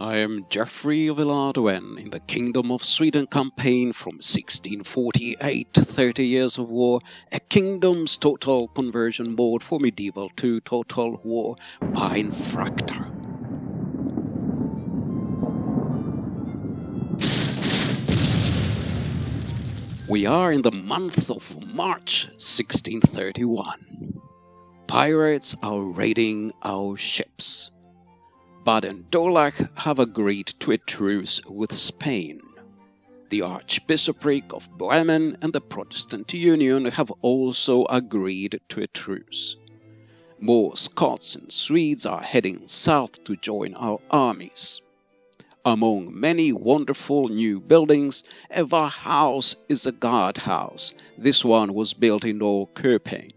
I am Geoffrey of Liegnitz in the Kingdom of Sweden campaign from 1648, 30 Years of War, a kingdom's total conversion board for medieval to total war, Pine Fracta. We are in the month of March 1631. Pirates are raiding our ships. Baden-Durlach have agreed to a truce with Spain. The Archbishopric of Bremen and the Protestant Union have also agreed to a truce. More Scots and Swedes are heading south to join our armies. Among many wonderful new buildings, a house is a guardhouse. This one was built in Norrköping.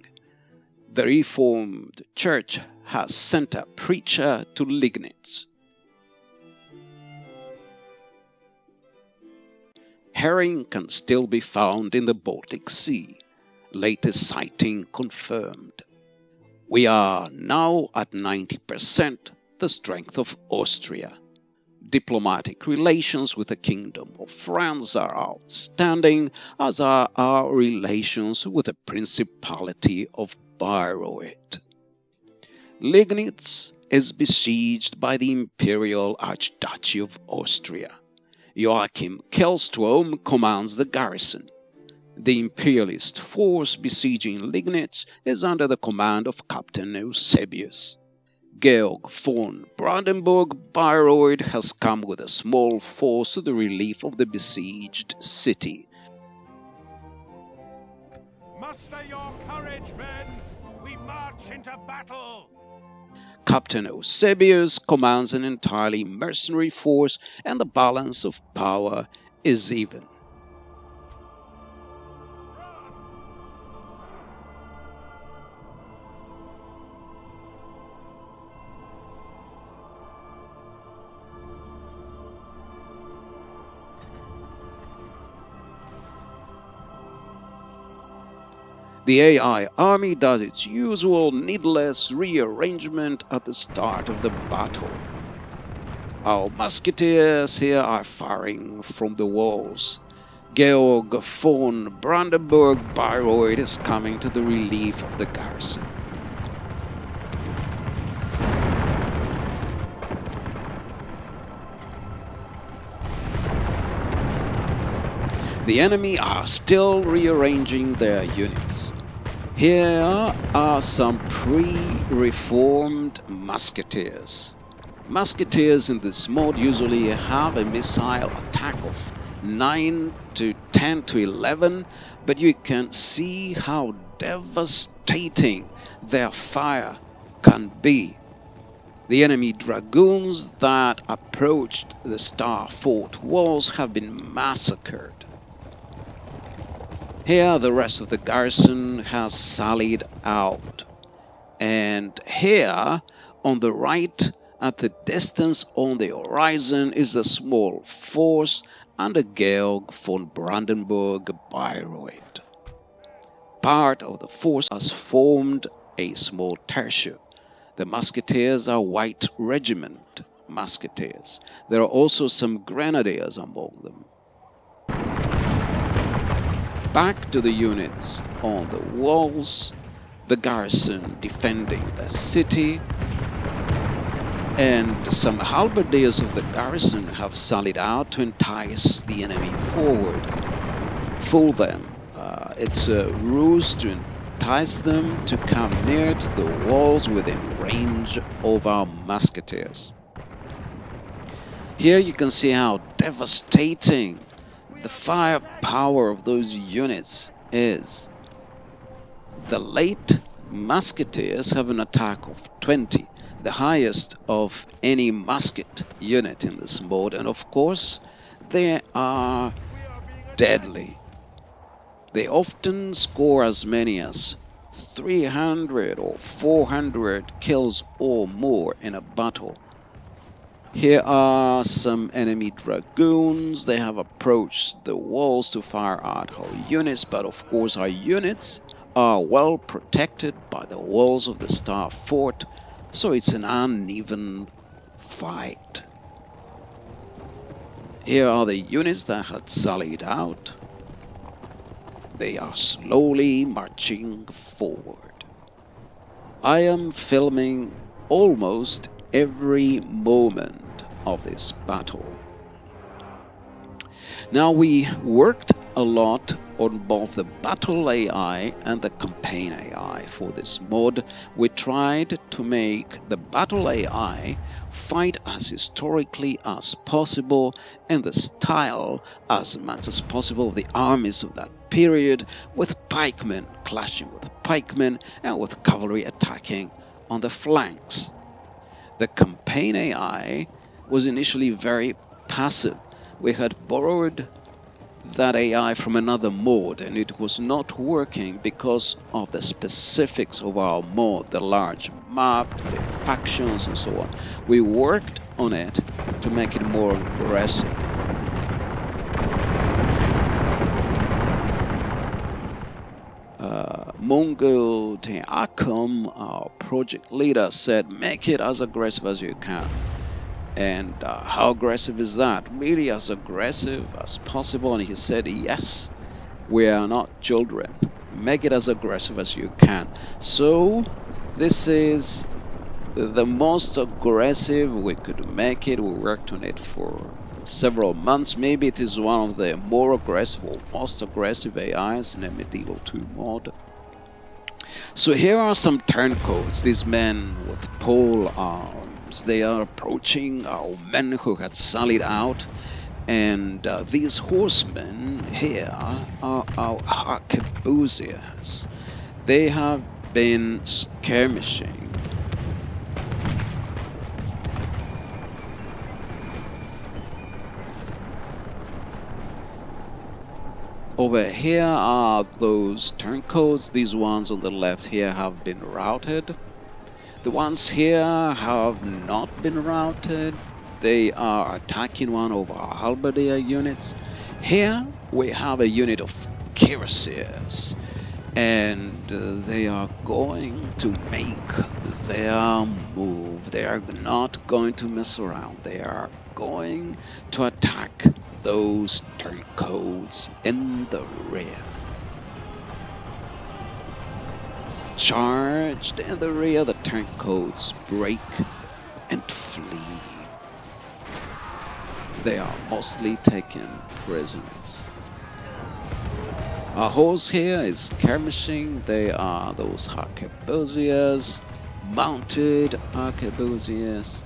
The Reformed Church has sent a preacher to Liegnitz. Herring can still be found in the Baltic Sea. Latest sighting confirmed. We are now at 90% the strength of Austria. Diplomatic relations with the Kingdom of France are outstanding, as are our relations with the Principality of Bayreuth. Liegnitz is besieged by the Imperial Archduchy of Austria. Joachim Kellstrom commands the garrison. The imperialist force besieging Liegnitz is under the command of Captain Eusebius. Georg von Brandenburg-Bayreuth has come with a small force to the relief of the besieged city. Muster your courage, men! We march into battle! Captain Eusebius commands an entirely mercenary force, and the balance of power is even. The AI army does its usual needless rearrangement at the start of the battle. Our musketeers here are firing from the walls. Georg von Brandenburg-Bayreuth is coming to the relief of the garrison. The enemy are still rearranging their units. Here are some pre-reformed musketeers. Musketeers in this mode usually have a missile attack of 9 to 10 to 11, but you can see how devastating their fire can be. The enemy dragoons that approached the Star Fort walls have been massacred. Here the rest of the garrison has sallied out, and here on the right at the distance on the horizon is a small force under Georg von Brandenburg-Bayreuth. Part of the force has formed a small tertia. The musketeers are White Regiment musketeers. There are also some grenadiers among them. Back to the units on the walls, the garrison defending the city, and some halberdiers of the garrison have sallied out to entice the enemy forward. Fool them. It's a ruse to entice them to come near to the walls within range of our musketeers. Here you can see how devastating the firepower of those units is. The late musketeers have an attack of 20, the highest of any musket unit in this mode, and of course they are deadly. They often score as many as 300 or 400 kills or more in a battle. Here are some enemy dragoons. They have approached the walls to fire at our units, but of course our units are well protected by the walls of the Star Fort, so it's an uneven fight. Here are the units that had sallied out. They are slowly marching forward. I am filming almost every moment of this battle. Now, we worked a lot on both the battle AI and the campaign AI for this mod. We tried to make the battle AI fight as historically as possible and the style as much as possible of the armies of that period, with pikemen clashing with pikemen and with cavalry attacking on the flanks. The campaign AI was initially very passive. We had borrowed that AI from another mod and it was not working because of the specifics of our mod, the large map, the factions and so on. We worked on it to make it more aggressive. Mungo Teakum, our project leader, said make it as aggressive as you can. And how aggressive is that? Really as aggressive as possible. And he said, yes, we are not children. Make it as aggressive as you can. So this is the most aggressive we could make it. We worked on it for several months. Maybe it is one of the more aggressive or most aggressive AIs in a Medieval 2 mod. So here are some turncoats, these men with pole arms. They are approaching our men who had sallied out, and these horsemen here are our arquebusiers. They have been skirmishing. Over here are those turncoats. These ones on the left here have been routed. The ones here have not been routed. They are attacking one of our halberdier units. Here we have a unit of cuirassiers, and they are going to make their move. They are not going to mess around. They are going to attack those turncoats in the rear. Charged in the rear, the turncoats break and flee. They are mostly taken prisoners. Our horse here is skirmishing. They are those arquebusiers, mounted arquebusiers.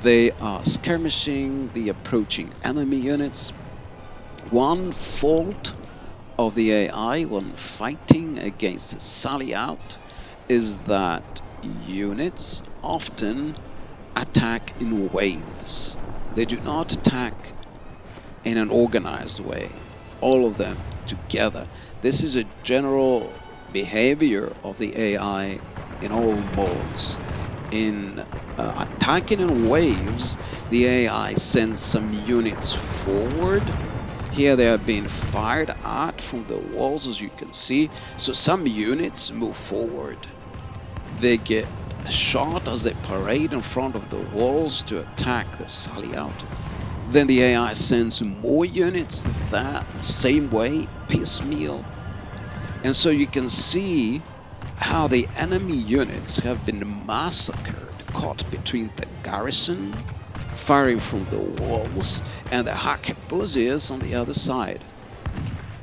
They are skirmishing the approaching enemy units. One fault of the AI when fighting against sally out is that units often attack in waves. They do not attack in an organized way, all of them together. This is a general behavior of the AI in all modes. In attacking in waves, the AI sends some units forward. Here they are being fired at from the walls, as you can see. So some units move forward. They get shot as they parade in front of the walls to attack the sally out. Then the AI sends more units that same way, piecemeal. And so you can see how the enemy units have been massacred, caught between the garrison, firing from the walls, and the arquebusiers on the other side.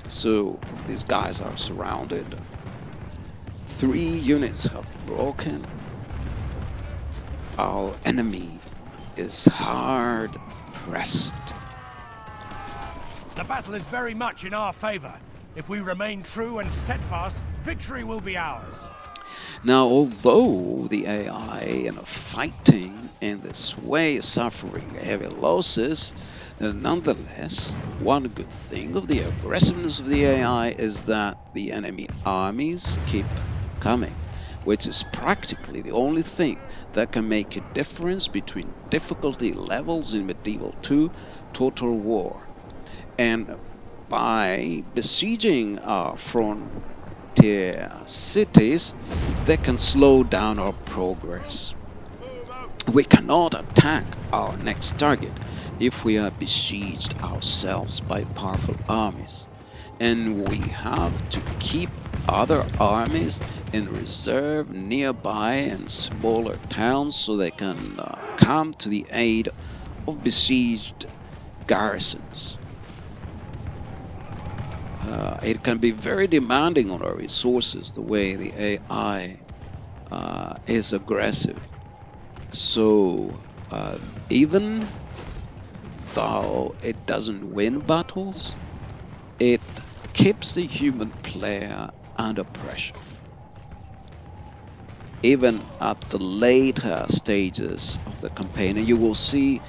So these guys are surrounded. 3 units have broken. Our enemy is hard pressed. The battle is very much in our favor. If we remain true and steadfast, victory will be ours. Now, although the AI in fighting in this way is suffering heavy losses, nonetheless, one good thing of the aggressiveness of the AI is that the enemy armies keep coming, which is practically the only thing that can make a difference between difficulty levels in Medieval 2 Total War. And by besieging our frontier cities, they can slow down our progress. We cannot attack our next target if we are besieged ourselves by powerful armies, and we have to keep other armies in reserve nearby in smaller towns so they can come to the aid of besieged garrisons. It can be very demanding on our resources the way the AI is aggressive. So even though it doesn't win battles, it keeps the human player under pressure. Even at the later stages of the campaign, and you will see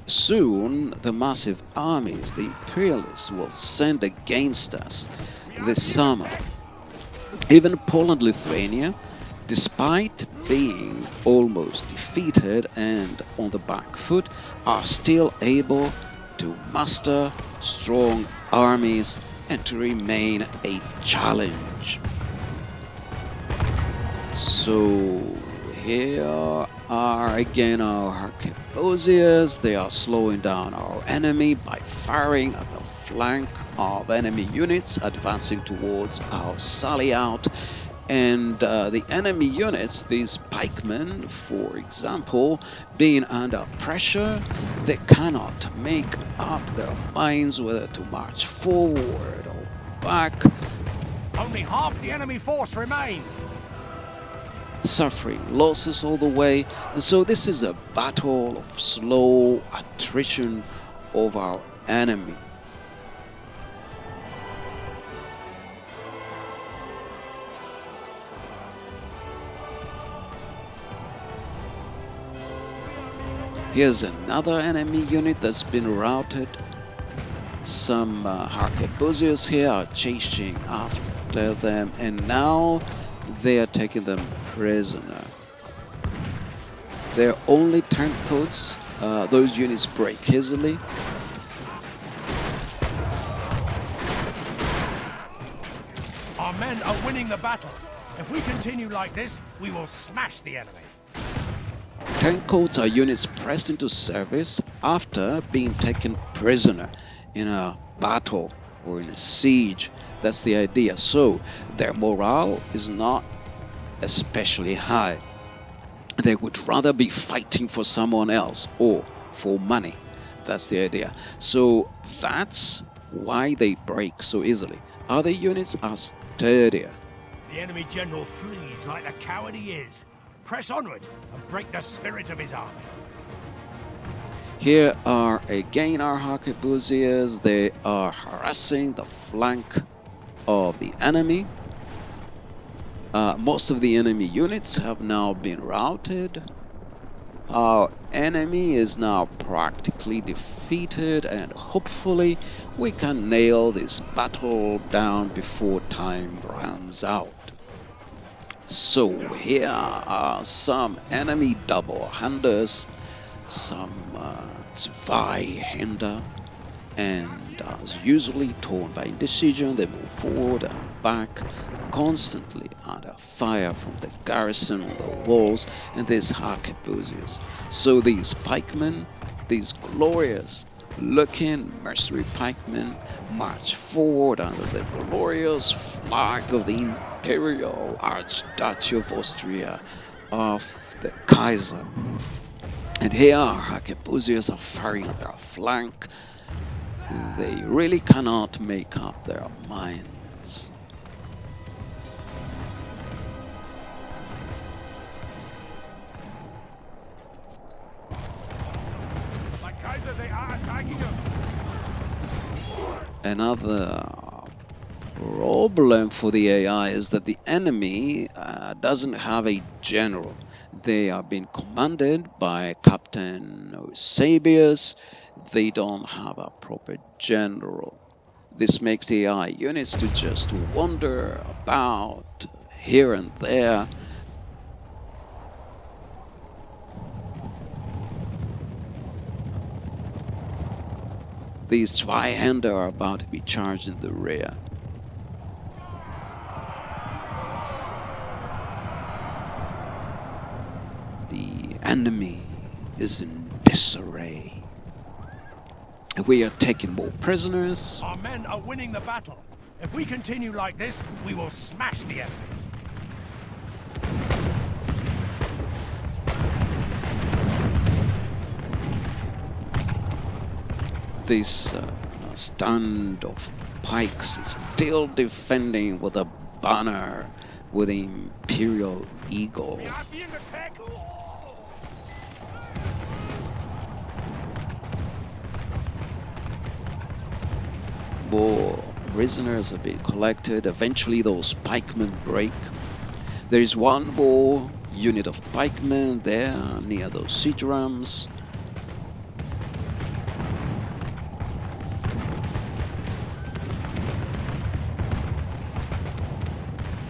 soon the massive armies the Imperialists will send against us this summer. Even Poland, Lithuania, despite being almost defeated and on the back foot, are still able to muster strong armies and to remain a challenge. So here are again our arquebusiers. They are slowing down our enemy by firing at the flank of enemy units advancing towards our sally out. And the enemy units, these pikemen, for example, being under pressure, they cannot make up their minds whether to march forward or back. Only half the enemy force remains. Suffering losses all the way, and so this is a battle of slow attrition of our enemy. Here's another enemy unit that's been routed. Some arquebusiers here are chasing after them, and now they are taking them prisoner. They're only turncoats. Those units break easily. Our men are winning the battle. If we continue like this, we will smash the enemy. Turncoats are units pressed into service after being taken prisoner in a battle or in a siege. That's the idea. So their morale is not especially high. They would rather be fighting for someone else or for money. That's the idea. So that's why they break so easily. Other units are sturdier. The enemy general flees like the coward he is. Press onward and break the spirit of his army. Here are again our arquebusiers. They are harassing the flank of the enemy. Most of the enemy units have now been routed. Our enemy is now practically defeated, and hopefully we can nail this battle down before time runs out. So here are some enemy double-handers, some Zweihänder, and as usually torn by indecision, they move forward and back, constantly under fire from the garrison on the walls and these arquebusiers. So these pikemen, these glorious looking mercenary pikemen, march forward under the glorious flag of the Imperial Archduchy of Austria, of the Kaiser. And here our arquebusiers are firing at their flank. They really cannot make up their minds. Kaiser, they are attacking us. Another problem for the AI is that the enemy doesn't have a general. They are being commanded by Captain Eusebius. They don't have a proper general. This makes the AI units to just wander about here and there. These Zweihänder are about to be charged in the rear. The enemy is in disarray. We are taking more prisoners. Our men are winning the battle. If we continue like this, we will smash the enemy. This stand of pikes is still defending with a banner with the imperial eagle. More prisoners have been collected. Eventually those pikemen break. There is one more unit of pikemen there near those siege rams.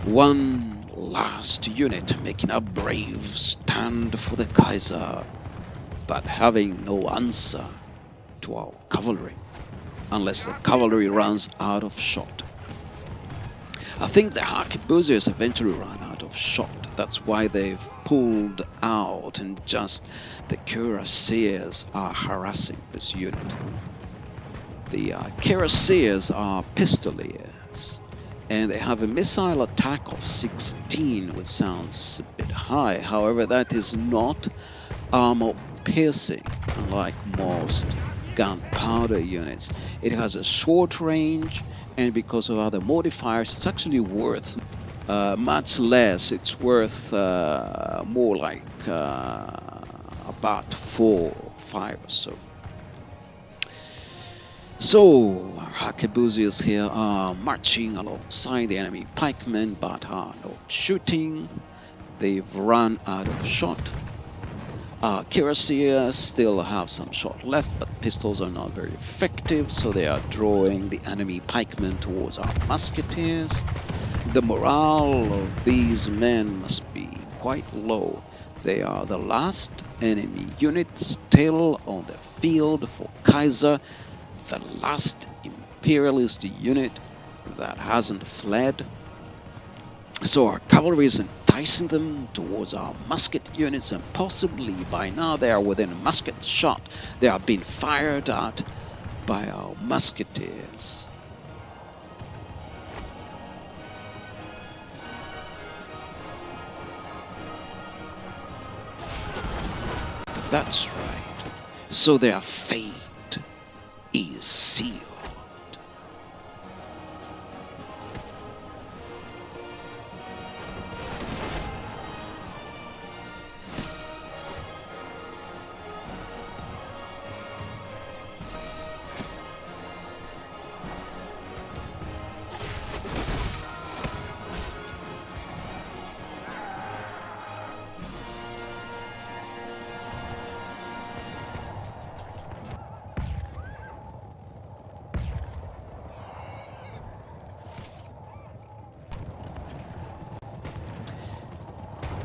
One last unit making a brave stand for the Kaiser, but having no answer to our cavalry, unless the cavalry runs out of shot. I think the arquebusiers eventually ran out of shot. That's why they've pulled out, and just the cuirassiers are harassing this unit. The cuirassiers are pistoliers, and they have a missile attack of 16, which sounds a bit high. However, that is not armor piercing, unlike most gunpowder units. It has a short range, and because of other modifiers, it's actually worth much less. It's worth more like about 4 or 5 or so. So, our arquebusiers here are marching alongside the enemy pikemen, but are not shooting. They've run out of shot. Cuirassiers still have some shot left, but pistols are not very effective, so they are drawing the enemy pikemen towards our musketeers. The morale of these men must be quite low. They are the last enemy unit still on the field for Kaiser, the last imperialist unit that hasn't fled. So our cavalry is enticing them towards our musket units, and possibly by now they are within a musket shot. They are being fired at by our musketeers. That's right. So their fate is sealed.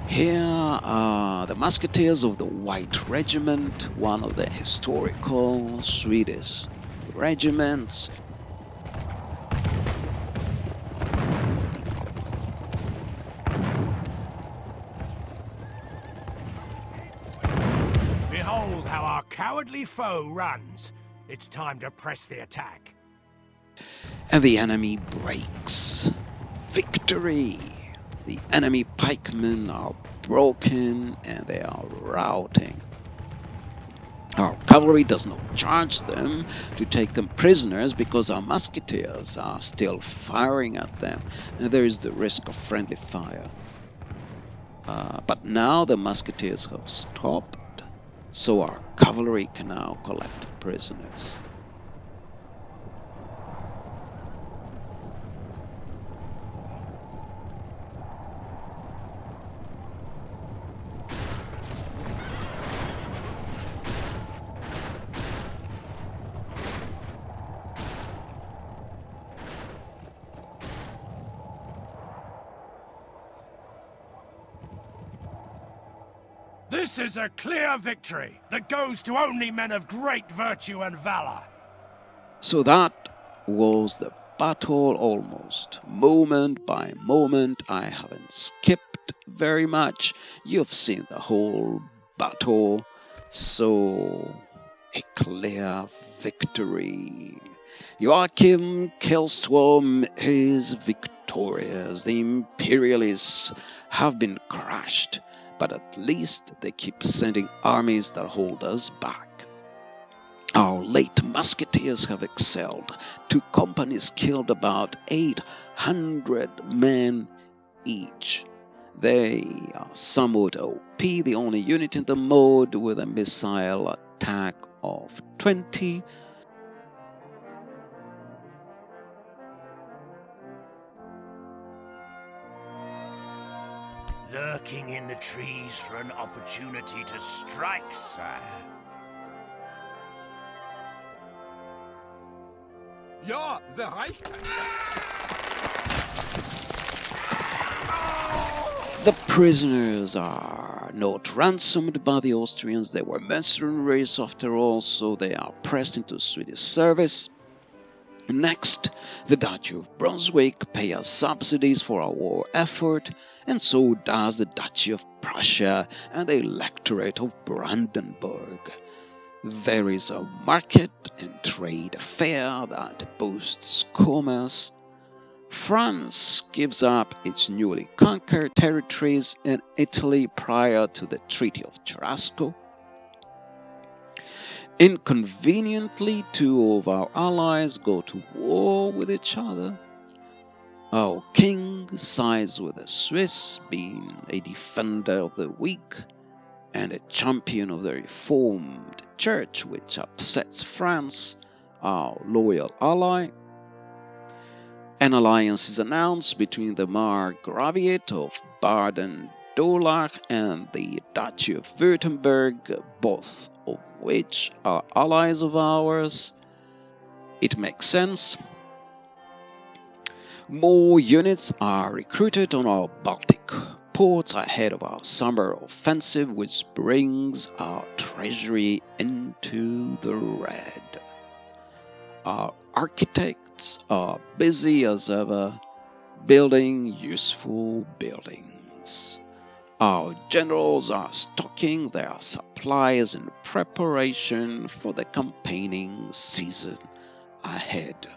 Here are the musketeers of the White Regiment, one of the historical Swedish regiments. Behold how our cowardly foe runs. It's time to press the attack. And the enemy breaks. Victory! The enemy pikemen are broken and they are routing. Our cavalry does not charge them to take them prisoners because our musketeers are still firing at them, and there is the risk of friendly fire. But now the musketeers have stopped, so our cavalry can now collect prisoners. This is a clear victory that goes to only men of great virtue and valor. So that was the battle, almost moment by moment. I haven't skipped very much. You've seen the whole battle. So, a clear victory. Joachim Kelstorm is victorious. The imperialists have been crushed, but at least they keep sending armies that hold us back. Our late musketeers have excelled. 2 companies killed about 800 men each. They are somewhat OP, the only unit in the mode with a missile attack of 20. Lurking in the trees for an opportunity to strike, sire. Ja, the Reich. The prisoners are not ransomed by the Austrians. They were mercenaries after all, so they are pressed into Swedish service. Next, the Duchy of Brunswick pay us subsidies for our war effort, and so does the Duchy of Prussia and the Electorate of Brandenburg. There is a market and trade fair that boosts commerce. France gives up its newly conquered territories in Italy prior to the Treaty of Cherasco. Inconveniently, 2 of our allies go to war with each other. Our king sides with the Swiss, being a defender of the weak and a champion of the Reformed Church, which upsets France, our loyal ally. An alliance is announced between the Margraviate of Baden-Durlach and the Duchy of Württemberg, both of which are allies of ours. It makes sense. More units are recruited on our Baltic ports ahead of our summer offensive, which brings our treasury into the red. Our architects are busy as ever, building useful buildings. Our generals are stocking their supplies in preparation for the campaigning season ahead.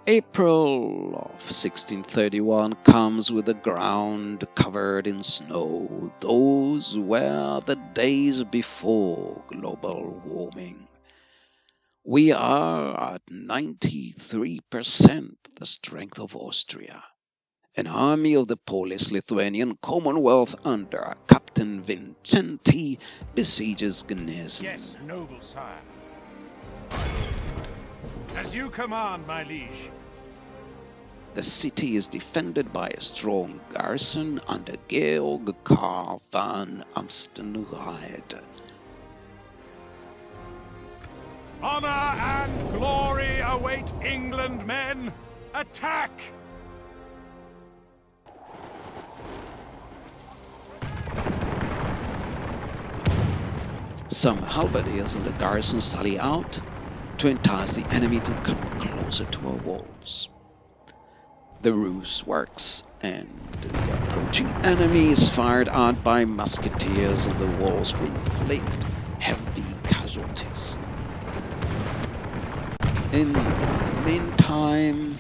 April of 1631 comes with the ground covered in snow. Those were the days before global warming. We are at 93% the strength of Austria. An army of the Polish-Lithuanian Commonwealth under Captain Vincenti besieges Gnesen. Yes, noble sire. As you command, my liege. The city is defended by a strong garrison under Georg Karl van Amstenride. Honor and glory await England, men! Attack! Some halberdiers in the garrison sally out to entice the enemy to come closer to our walls. The ruse works, and the approaching enemy is fired at by musketeers on the walls who inflict heavy casualties. In the meantime,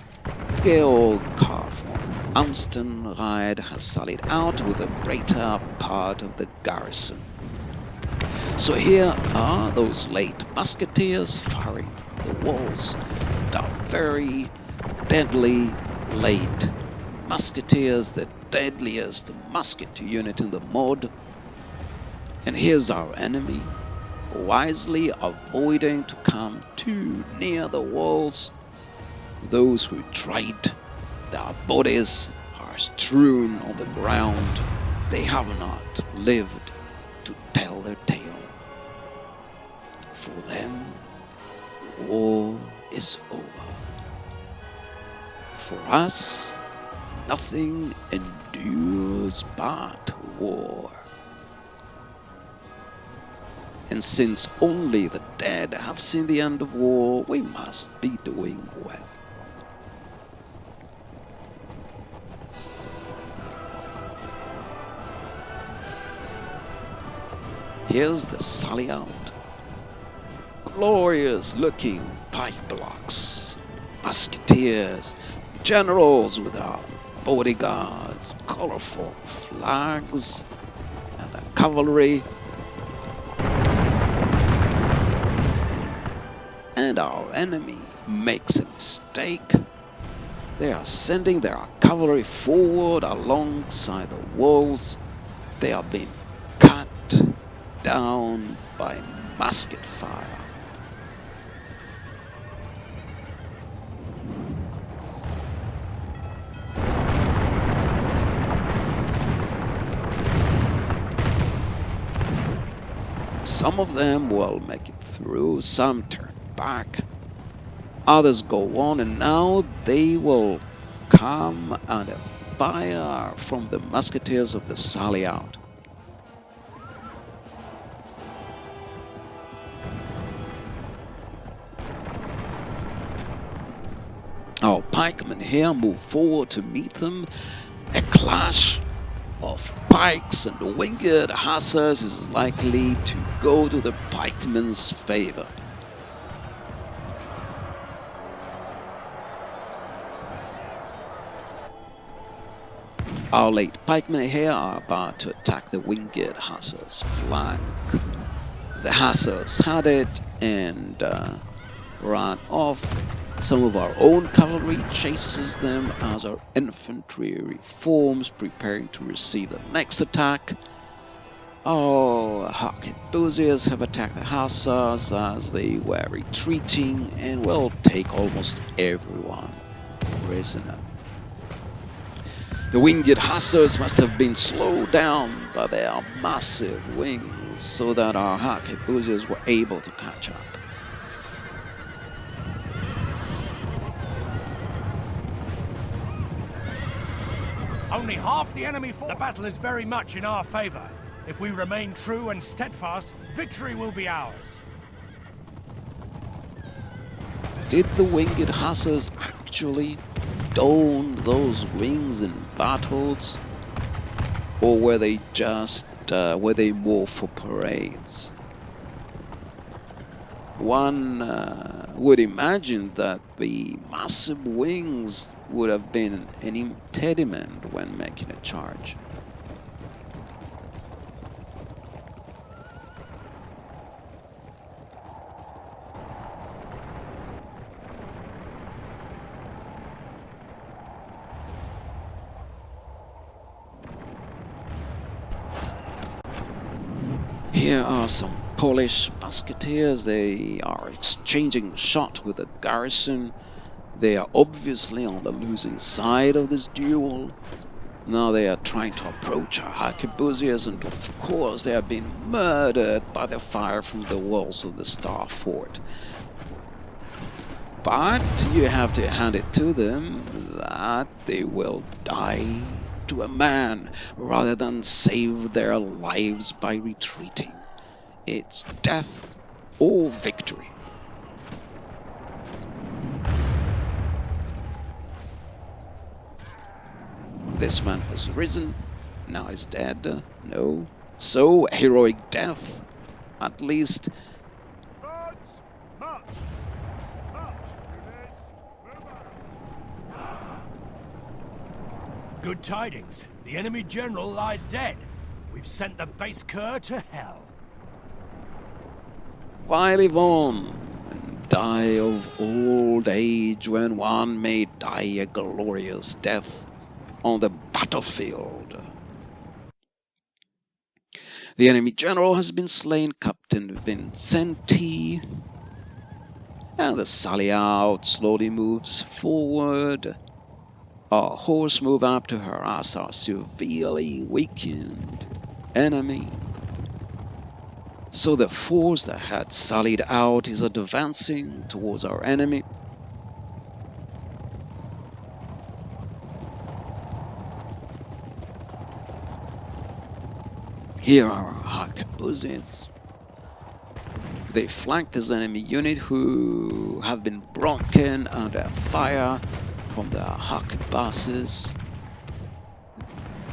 Georg Karl von Amstenride has sallied out with the greater part of the garrison. So here are those late musketeers firing from the walls, the very deadly late musketeers, the deadliest musket unit in the mod. And here's our enemy, wisely avoiding to come too near the walls. Those who tried, their bodies are strewn on the ground. They have not lived to tell their tale. For them, war is over. For us, nothing endures but war. And since only the dead have seen the end of war, we must be doing well. Here's the sally out. Glorious looking pike blocks, musketeers, generals with our bodyguards, colorful flags, and the cavalry. And our enemy makes a mistake. They are sending their cavalry forward alongside the walls. They are being cut down by musket fire. Some of them will make it through, some turn back, others go on, and now they will come under fire from the musketeers of the sally out. Our pikemen here move forward to meet them. A clash of pikes and winged hussars is likely to go to the pikemen's favor. Our late pikemen here are about to attack the winged hussars' flank. The hussars had it and ran off. Some of our own cavalry chases them as our infantry reforms, preparing to receive the next attack. Our arquebusiers have attacked the hussars as they were retreating and will take almost everyone prisoner. The winged hussars must have been slowed down by their massive wings so that our arquebusiers were able to catch up. Only half the enemy fought. The battle is very much in our favor. If we remain true and steadfast, victory will be ours. Did the winged hussars actually don those wings in battles? Or were they just, were they more for parades? One would imagine that the massive wings would have been an impediment when making a charge. Here are some Polish musketeers. They are exchanging shot with the garrison. They are obviously on the losing side of this duel. Now they are trying to approach our arquebusiers, and of course they are being murdered by the fire from the walls of the Star Fort. But you have to hand it to them that they will die to a man rather than save their lives by retreating. It's death or victory. This man has risen, now is dead. No. So, heroic death, at least. Good tidings. The enemy general lies dead. We've sent the base cur to hell. Why live on and die of old age when one may die a glorious death on the battlefield? The enemy general has been slain, Captain Vincenti, and the sally out slowly moves forward. Our horse move up to harass our severely weakened enemy. So the force that had sallied out is advancing towards our enemy. Here are our arquebusiers. They flank this enemy unit who have been broken under fire from the arquebuses.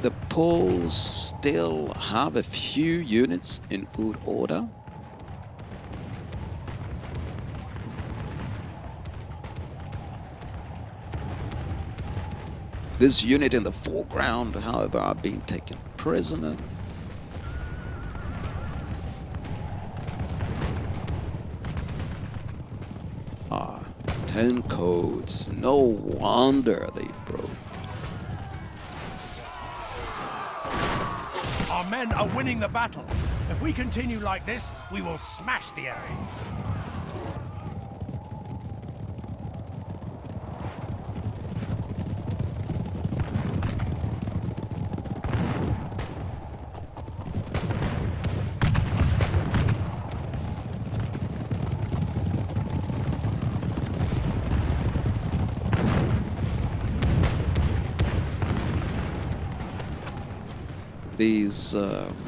The Poles still have a few units in good order. This unit in the foreground, however, are being taken prisoner. 10 codes. No wonder they broke. Our men are winning the battle. If we continue like this, we will smash the area. These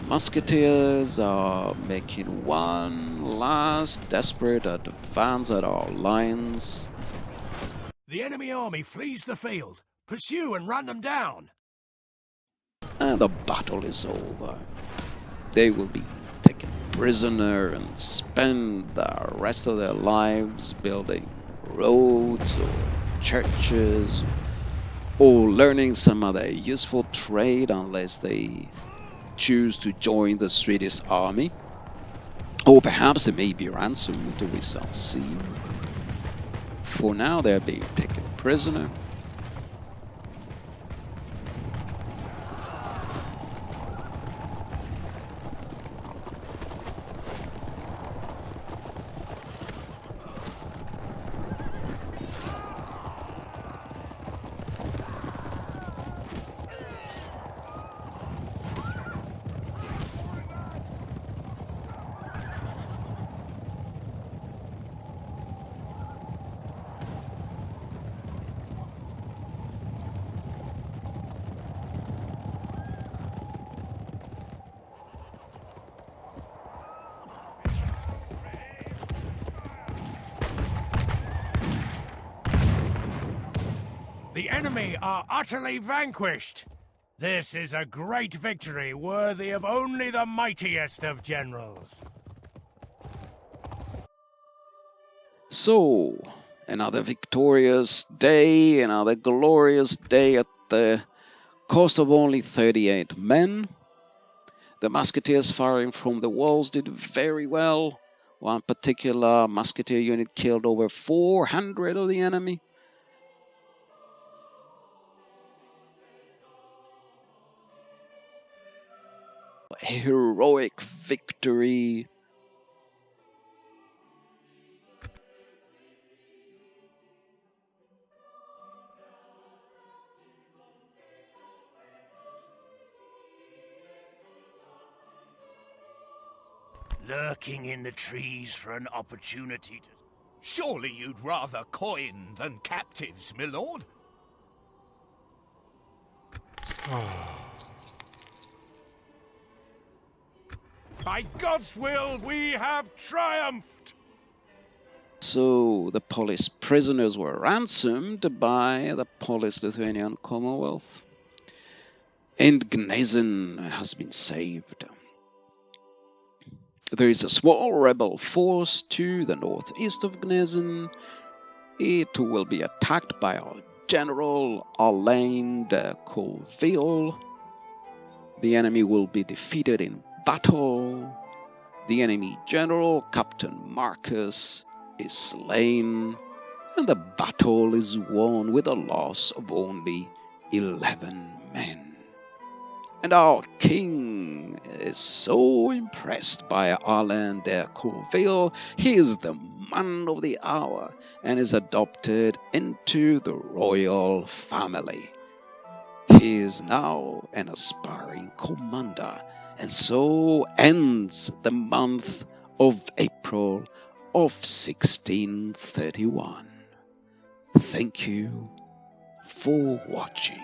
musketeers are making one last desperate advance at our lines. The enemy army flees the field. Pursue and run them down. And the battle is over. They will be taken prisoner and spend the rest of their lives building roads or churches, or learning some other useful trade unless they choose to join the Swedish army. Or perhaps they may be ransomed, we shall see. For now they're being taken prisoner. The enemy are utterly vanquished. This is a great victory worthy of only the mightiest of generals. So, another victorious day, another glorious day at the cost of only 38 men. The musketeers firing from the walls did very well. One particular musketeer unit killed over 400 of the enemy. A heroic victory. Lurking in the trees for an opportunity to... Surely you'd rather coin than captives, my lord? By God's will, we have triumphed! So the Polish prisoners were ransomed by the Polish-Lithuanian Commonwealth. And Gnesen has been saved. There is a small rebel force to the northeast of Gnesen. It will be attacked by our general Alain de Colville. The enemy will be defeated in battle. The enemy general, Captain Marcus, is slain, and the battle is won with a loss of only 11 men. And our king is so impressed by Alain de Colville, he is the man of the hour and is adopted into the royal family. He is now an aspiring commander, and so ends the month of April of 1631. Thank you for watching.